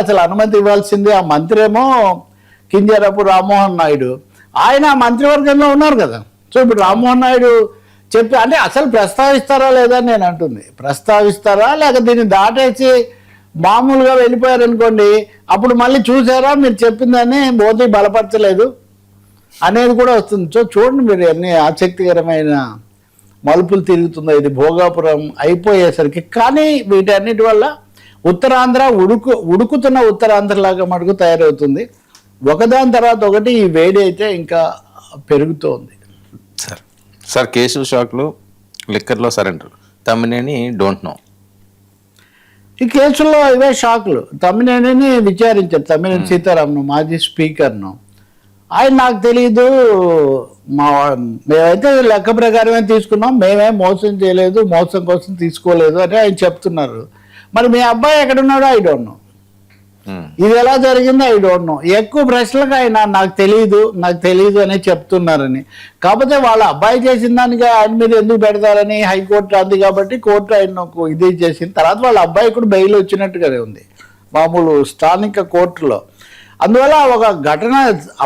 అసలు అనుమతి ఇవ్వాల్సింది ఆ మంత్రి ఏమో కింజరాపు రామ్మోహన్ నాయుడు. ఆయన మంత్రివర్గంలో ఉన్నారు కదా. సో ఇప్పుడు రామ్మోహన్ నాయుడు చెప్పి అంటే అసలు ప్రస్తావిస్తారా లేదా నేను అంటుంది. ప్రస్తావిస్తారా లేక దీన్ని దాటేసి మామూలుగా వెళ్ళిపోయారనుకోండి, అప్పుడు మళ్ళీ చూసారా మీరు చెప్పిందని మోదీ బలపరచలేదు అనేది కూడా వస్తుంది. సో చూడండి మీరు ఎన్ని ఆసక్తికరమైన మలుపులు తిరుగుతుందో ఇది భోగాపురం అయిపోయేసరికి. కానీ వీటన్నిటి వల్ల ఉత్తరాంధ్ర ఉడుకుతున్న ఉత్తరాంధ్రలాగా మటుకు తయారవుతుంది. ఒకదాని తర్వాత ఒకటి ఈ వేడి అయితే ఇంకా పెరుగుతోంది. సార్ కేసు షాక్లు, లిక్కర్లో సరెండర్, తమ్మినేని డోంట్ నో. ఈ కేసుల్లో ఇవే షాక్లు. తమ్మినేనిని విచారించారు, తమ్మినేని సీతారామన్ మాజీ స్పీకర్ను. ఆయన నాకు తెలియదు, మేమైతే లెక్క ప్రకారమే తీసుకున్నాం, మేమేం మోసం చేయలేదు, మోసం కోసం తీసుకోలేదు అని ఆయన చెప్తున్నారు. మరి మీ అబ్బాయి ఎక్కడున్నాడో ఐ డోంట్ నో, ఇది ఎలా జరిగిందో ఐ డోంట్ నో. ఎక్కువ ప్రశ్నలకు ఆయన నాకు తెలియదు అని చెప్తున్నారని. కాకపోతే వాళ్ళ అబ్బాయి చేసిన దానికి ఆయన మీద ఎందుకు పెడతారని హైకోర్టు అంది కాబట్టి కోర్టు ఆయన ఇది చేసిన తర్వాత వాళ్ళ అబ్బాయి కూడా బెయిల్ వచ్చినట్టుగానే ఉంది మామూలు స్థానిక కోర్టులో. అందువల్ల ఒక ఘటన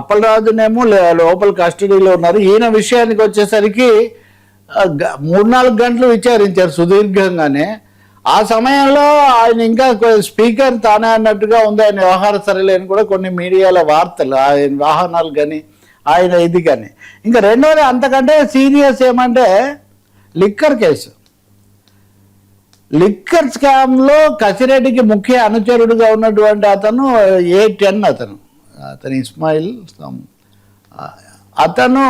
అప్పలరాజునేమో లోపల కస్టడీలో ఉన్నారు. ఈయన విషయానికి వచ్చేసరికి 3-4 గంటలు విచారించారు సుదీర్ఘంగానే. ఆ సమయంలో ఆయన ఇంకా స్పీకర్ తానే అన్నట్టుగా ఉంది ఆయన వ్యవహార సరళని కూడా కొన్ని మీడియాల వార్తలు, ఆయన వాహనాలు కానీ ఆయన ఇది కానీ. ఇంకా రెండోది అంతకంటే సీరియస్ ఏమంటే లిక్కర్ కేసు. లిక్కర్ స్కామ్లో కసిరెడ్డికి ముఖ్య అనుచరుడుగా ఉన్నటువంటి అతను A10 అతను ఇస్మాయిల్ అతను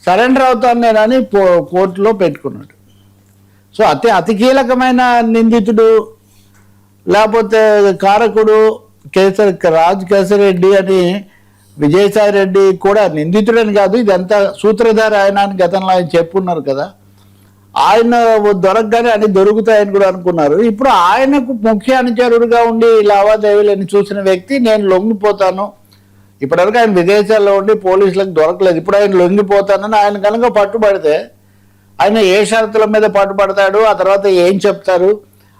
సరెండర్ అవుతాను నేనని కోర్టులో పెట్టుకున్నాడు. సో అతి కీలకమైన నిందితుడు లేకపోతే కారకుడు రాజ్ కేసరెడ్డి అని విజయసాయి రెడ్డి కూడా నిందితుడని కాదు, ఇదంతా సూత్రధారి ఆయన అని గతంలో ఆయన చెప్పున్నారు కదా. ఆయన దొరకగానే అన్ని దొరుకుతాయని కూడా అనుకున్నారు. ఇప్పుడు ఆయనకు ముఖ్య అనుచరుడుగా ఉండి లావాదేవీలని చూసిన వ్యక్తి నేను లొంగిపోతాను, ఇప్పటివరకు ఆయన విదేశాల్లో ఉండి పోలీసులకు దొరకలేదు, ఇప్పుడు ఆయన లొంగిపోతానని ఆయన కనుక పట్టుబడితే ఆయన ఏ షరతుల మీద పట్టుబడతాడు, ఆ తర్వాత ఏం చెప్తారు,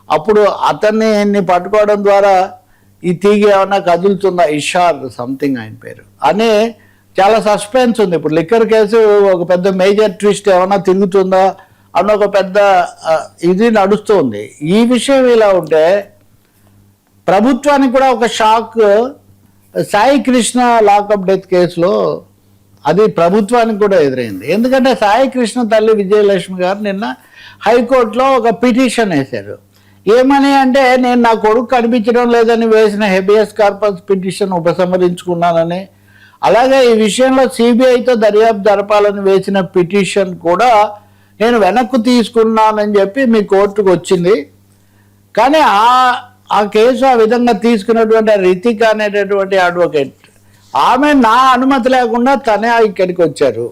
అప్పుడు అతన్ని పట్టుకోవడం ద్వారా ఈ తీగ ఏమన్నా కదులుతుందా, ఇషార్ సంథింగ్ ఆయన పేరు అని చాలా సస్పెన్స్ ఉంది. ఇప్పుడు లిక్కర్ కేసు ఒక పెద్ద మేజర్ ట్విస్ట్ ఏమన్నా తిరుగుతుందా అన్న ఒక పెద్ద ఇది నడుస్తుంది. ఈ విషయం ఇలా ఉంటే ప్రభుత్వానికి కూడా ఒక shock. Sai Krishna lockup death కేసులో అది ప్రభుత్వానికి కూడా ఎదురైంది. ఎందుకంటే సాయి కృష్ణ తల్లి విజయలక్ష్మి గారు నిన్న హైకోర్టులో ఒక పిటిషన్ వేశారు. ఏమని అంటే నేను నా కొడుకు కనిపించడం లేదని వేసిన హెబియస్ కార్పస్ పిటిషన్ ఉపసంహరించుకున్నానని, అలాగే ఈ విషయంలో సిబిఐతో దర్యాప్తు జరపాలని వేసిన పిటిషన్ కూడా నేను వెనక్కు తీసుకున్నానని చెప్పి మీ కోర్టుకు వచ్చింది. కానీ ఆ కేసు ఆ విధంగా తీసుకున్నటువంటి రితిక అనేటటువంటి అడ్వకేట్ ఆమె నా అనుమతి లేకుండా తనే ఇక్కడికి వచ్చారు.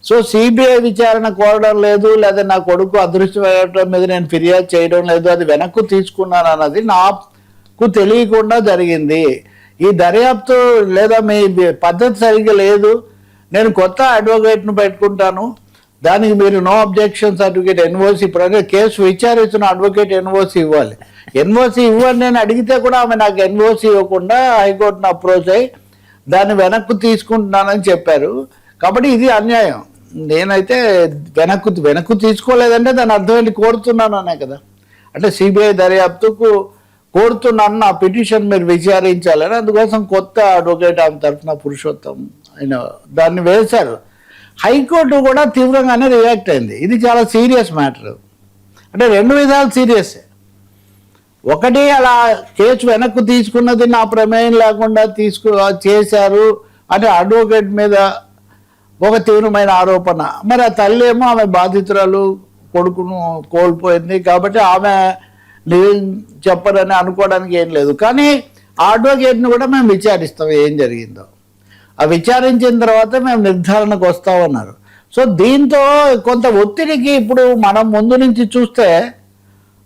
సో సిబిఐ విచారణ కోరడం లేదు, లేదా నా కొడుకు అదృష్టం మీద నేను ఫిర్యాదు చేయడం లేదు, అది వెనక్కు తీసుకున్నాను అన్నది నాకు తెలియకుండా జరిగింది. ఈ దర్యాప్తు లేదా మీ పద్ధతి సరిగ్గా లేదు, నేను కొత్త అడ్వకేట్ను పెట్టుకుంటాను, దానికి మీరు నో అబ్జెక్షన్ సర్టిఫికేట్ ఎన్ఓసి, ఇప్పుడు కేసు విచారిస్తున్న అడ్వకేట్ ఎన్ఓసి ఇవ్వాలి. ఎన్ఓసి ఇవ్వని నేను అడిగితే కూడా ఆమె నాకు ఎన్ఓసి ఇవ్వకుండా హైకోర్టును అప్రోచ్ అయ్యి దాన్ని వెనక్కు తీసుకుంటున్నానని చెప్పారు. కాబట్టి ఇది అన్యాయం. నేనైతే వెనక్కు తీసుకోలేదంటే దాని అర్థం ఏంటి, కోరుతున్నాను అనే కదా. అంటే సిబిఐ దర్యాప్తుకు కోరుతున్నాను, నా పిటిషన్ మీరు విచారించాలని. అందుకోసం కొత్త అడ్వకేట్ ఆమె తరఫున పురుషోత్తం ఆయన దాన్ని వేశారు. హైకోర్టు కూడా తీవ్రంగానే రియాక్ట్ అయింది. ఇది చాలా సీరియస్ మ్యాటర్. అంటే 2 విధాలు సీరియస్. ఒకటి, అలా కేసు వెనక్కు తీసుకున్నది నా ప్రమేయం లేకుండా చేశారు అంటే అడ్వకేట్ మీద ఒక తీవ్రమైన ఆరోపణ. మరి ఆ తల్లి ఏమో ఆమె బాధితురాలు, కొడుకును కోల్పోయింది కాబట్టి ఆమె చెప్పరని అనుకోవడానికి ఏం లేదు. కానీ ఆ అడ్వకేట్ని కూడా మేము విచారిస్తాం ఏం జరిగిందో. ఆ విచారించిన తర్వాత మేము నిర్ధారణకు వస్తామన్నారు. సో దీంతో కొంత ఒత్తిడికి ఇప్పుడు మనం ముందు నుంచి చూస్తే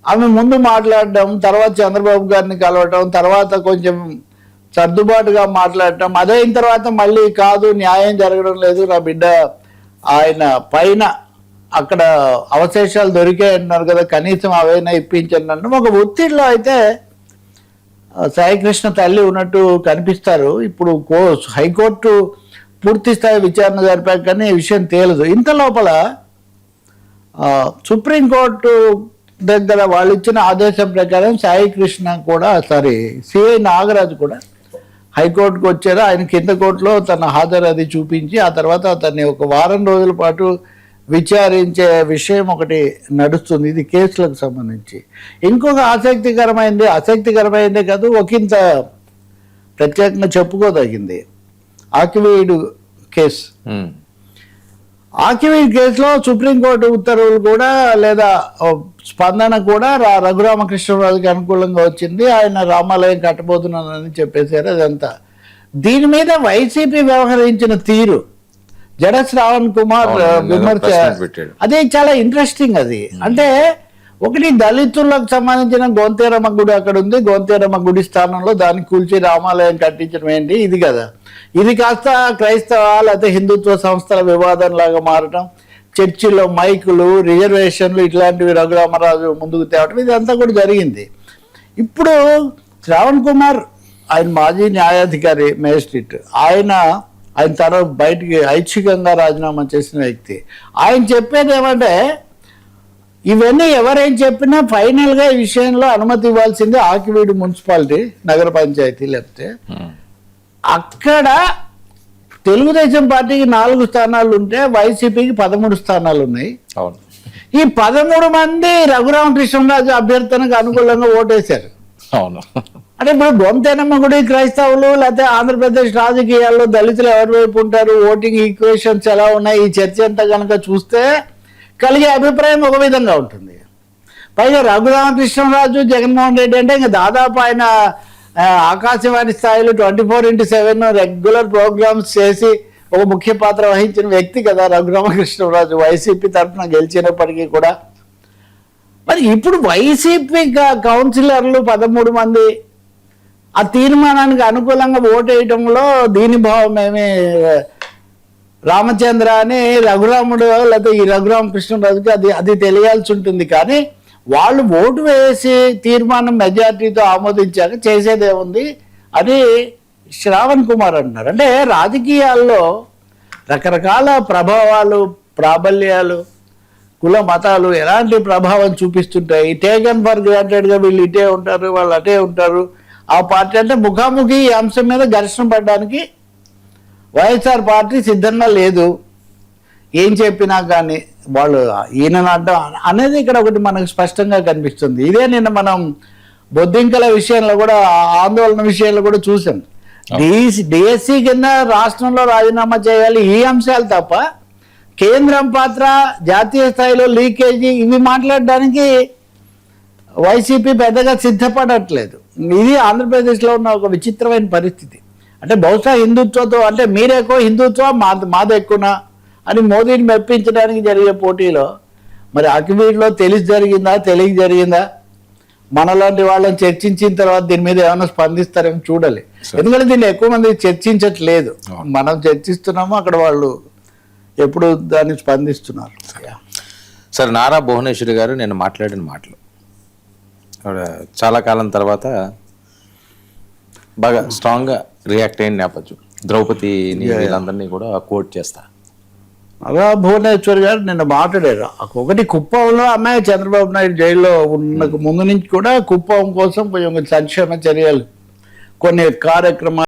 ఆమె ముందు మాట్లాడడం, తర్వాత చంద్రబాబు గారిని కలవటం, తర్వాత కొంచెం సర్దుబాటుగా మాట్లాడటం, అదైన తర్వాత మళ్ళీ కాదు న్యాయం జరగడం లేదు, నా బిడ్డ ఆయన పైన అక్కడ అవశేషాలు దొరికాయి అంటున్నారు కదా, కనీసం అవైనా ఇప్పించండి అంటే ఒక ఒత్తిడిలో అయితే సాయికృష్ణ తల్లి ఉన్నట్టు కనిపిస్తారు. ఇప్పుడు హైకోర్టు పూర్తి స్థాయి విచారణ జరిపాక కానీ ఈ విషయం తేలదు. ఇంత లోపల సుప్రీంకోర్టు దగ్గర వాళ్ళు ఇచ్చిన ఆదేశం ప్రకారం సాయికృష్ణ కూడా సిఐ నాగరాజు కూడా హైకోర్టుకు వచ్చారు. ఆయన కింద కోర్టులో తన హాజరు అది చూపించి ఆ తర్వాత అతన్ని ఒక వారం రోజుల పాటు విచారించే విషయం ఒకటి నడుస్తుంది. ఇది కేసులకు సంబంధించి. ఇంకొక ఆసక్తికరమైందే కాదు, ఒకంత ప్రత్యేకంగా చెప్పుకోదగింది ఆకివీడు కేసు. ఆకివీడు కేసులో సుప్రీంకోర్టు ఉత్తర్వులు కూడా లేదా స్పందన కూడా రఘురామకృష్ణరాజుకి అనుకూలంగా వచ్చింది. ఆయన రామాలయం కట్టబోతున్నానని చెప్పేశారు. అదంతా దీని మీద వైసీపీ వ్యవహరించిన తీరు, జడ శ్రావణ్ కుమార్ విమర్శ, అదే చాలా ఇంట్రెస్టింగ్. అది అంటే ఒకటి దళితులకు సంబంధించిన గోంతేరమ్మ గుడి అక్కడ ఉంది, గోంతేరమ్మ గుడి స్థానంలో దాన్ని కూల్చి రామాలయం కట్టించడం ఏంటి, ఇది కదా. ఇది కాస్త క్రైస్తవ లేకపోతే హిందుత్వ సంస్థల వివాదం లాగా మారటం, చర్చిలో మైకులు, రిజర్వేషన్లు ఇట్లాంటివి రఘురామరాజు ముందుకు తేవటం, ఇదంతా కూడా జరిగింది. ఇప్పుడు శ్రావణ్ కుమార్ ఆయన మాజీ న్యాయాధికారి మేజిస్ట్రేట్, ఆయన తన బయటికి ఐచ్ఛికంగా రాజీనామా చేసిన వ్యక్తి. ఆయన చెప్పేది ఏమంటే ఇవన్నీ ఎవరేం చెప్పినా ఫైనల్గా ఈ విషయంలో అనుమతి ఇవ్వాల్సింది ఆకివీడు మున్సిపాలిటీ, నగర పంచాయతీ. లేకపోతే అక్కడ తెలుగుదేశం పార్టీకి 4 స్థానాలు ఉంటే వైసీపీకి 13 స్థానాలు ఉన్నాయి. ఈ 13 మంది రఘురామకృష్ణరాజు అభ్యర్థనకు అనుకూలంగా ఓటేశారు. అంటే ఇప్పుడు గొంతెనమ్మ గుడి క్రైస్తవులు లేకపోతే ఆంధ్రప్రదేశ్ రాజకీయాల్లో దళితులు ఎవరి వైపు ఉంటారు, ఓటింగ్ ఈక్వేషన్స్ ఎలా ఉన్నాయి, ఈ చర్చ అంతా కనుక చూస్తే కలిగే అభిప్రాయం ఒక విధంగా ఉంటుంది. పైగా రఘురామకృష్ణరాజు, జగన్మోహన్ రెడ్డి అంటే ఇంకా దాదాపు ఆయన ఆకాశవాణి స్థాయిలో 24/7 రెగ్యులర్ ప్రోగ్రామ్స్ చేసి ఒక ముఖ్య పాత్ర వహించిన వ్యక్తి కదా రఘురామకృష్ణరాజు, వైసీపీ తరఫున గెలిచినప్పటికీ కూడా. మరి ఇప్పుడు వైసీపీ కౌన్సిలర్లు 13 మంది ఆ తీర్మానానికి అనుకూలంగా ఓటేయటంలో దీని భావం ఏమి రామచంద్ర అని రఘురాముడు లేకపోతే ఈ రఘురామకృష్ణరాజుకి అది తెలియాల్సి ఉంటుంది. కానీ వాళ్ళు ఓటు వేసి తీర్మానం మెజార్టీతో ఆమోదించాక చేసేదేముంది అని శ్రావణ్ కుమార్ అంటున్నారు. అంటే రాజకీయాల్లో రకరకాల ప్రభావాలు, ప్రాబల్యాలు, కుల మతాలు ఎలాంటి ప్రభావం చూపిస్తుంటాయి. టేకన్ ఫర్ గ్రాంటెడ్గా వీళ్ళు ఇటే ఉంటారు, వాళ్ళు అటే ఉంటారు. ఆ పార్టీ అంటే ముఖాముఖి ఈ అంశం మీద ఘర్షణ పడడానికి వైఎస్ఆర్ పార్టీ సిద్ధంగా లేదు. ఏం చెప్పినా కానీ వాళ్ళు ఈయనను అడ్డం అనేది ఇక్కడ ఒకటి మనకు స్పష్టంగా కనిపిస్తుంది. ఇదే నిన్న మనం బొద్దింకల విషయంలో కూడా, ఆందోళన విషయంలో కూడా చూసాం. డిఎస్సి కింద రాష్ట్రంలో రాజీనామా చేయాలి, ఈ అంశాలు తప్ప కేంద్రం పాత్ర, జాతీయ స్థాయిలో లీకేజీ ఇవి మాట్లాడడానికి వైసీపీ పెద్దగా సిద్ధపడట్లేదు. ఇది ఆంధ్రప్రదేశ్లో ఉన్న ఒక విచిత్రమైన పరిస్థితి. అంటే బహుశా హిందుత్వతో అంటే మీరెక్కువ హిందుత్వం మాది ఎక్కువనా అని మోదీని మెప్పించడానికి జరిగే పోటీలో మరి అకివీడ్లో తెలియక జరిగిందా మనలాంటి వాళ్ళని చర్చించిన తర్వాత దీని మీద ఏమైనా స్పందిస్తారేమో చూడాలి. ఎందుకంటే దీన్ని ఎక్కువ మంది చర్చించట్లేదు. మనం చర్చిస్తున్నాము, అక్కడ వాళ్ళు ఎప్పుడు దాన్ని స్పందిస్తున్నారు. సార్, నారా భువనేశ్వరి గారు నేను మాట్లాడిన మాటలు చాలా కాలం తర్వాత బాగా స్ట్రాంగ్గా రియాక్ట్ అయిన నేపథ్యం, ద్రౌపదిని వీళ్ళందరినీ కూడా కోట్ చేస్తా. నారా భువనేశ్వరి గారు నిన్న మాట్లాడారు. ఒకటి కుప్పంలో అమ్మాయి చంద్రబాబు నాయుడు జైల్లో ఉన్న ముందు నుంచి కూడా కుప్పం కోసం కొంచెం సంక్షేమ చర్యలు, కొన్ని కార్యక్రమాలు